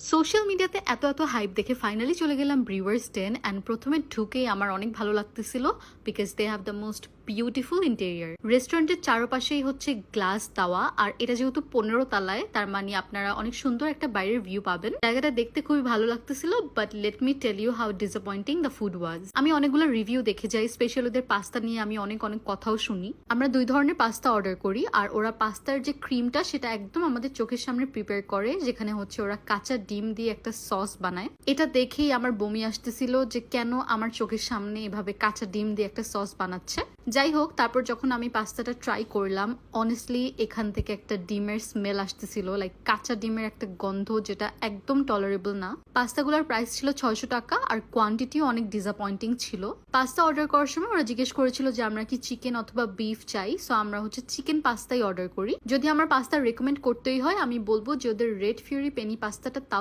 Social মিডিয়াতে এত hype দেখে ফাইনালি চলে গেলাম ব্রিওয়ার্স ডেন অ্যান্ড প্রথমে ঢুকেই আমার অনেক ভালো লাগতেছিল because they have the most beautiful interior. রেস্টুরেন্টের চারপাশেই হচ্ছে গ্লাস দেওয়া, আর এটা যেহেতু 15 তলায়, তার মানে আপনারা অনেক সুন্দর একটা বাইরের ভিউ পাবেন। জায়গাটা দেখতে খুবই ভালো লাগতেছিল, but let me tell you how disappointing the food was. আমি অনেকগুলো রিভিউ দেখে যাই, স্পেশালি ওদের পাস্তা নিয়ে আমি অনেক কথাও শুনি। আমরা 2 ধরনের পাস্তা অর্ডার করি, আর ওরা পাস্তার যে ক্রিমটা সেটা একদম আমাদের চোখের সামনে প্রিপেয়ার করে, যেখানে হচ্ছে ওরা কাঁচা ডিম দিয়ে একটা সস বানায়। এটা দেখেই আমার বমি আসতেছিল যে কেন আমার চোখের সামনে এভাবে কাঁচা ডিম দিয়ে একটা সস বানাচ্ছে। যাই হোক, তারপর যখন আমি পাস্তাটা ট্রাই করলাম, অনেস্টলি এখান থেকে একটা ডিমের স্মেল আসতেছিল, লাইক কাঁচা ডিমের একটা গন্ধ, যেটা একদম টলারেবল না। পাস্তাগুলোর প্রাইস ছিল 600 টাকা, আর কোয়ান্টিটিও অনেক ডিসঅ্যাপয়েন্টিং ছিল। পাস্তা অর্ডার করার সময় ওরা জিজ্ঞেস করেছিল যে আমরা কি চিকেন অথবা বিফ চাই, সো আমরা হচ্ছে চিকেন পাস্তাই অর্ডার করি। যদি আমার পাস্তা রেকমেন্ড করতেই হয়, আমি বলবো যে ওদের রেড ফিউরি পেনি পাস্তাটা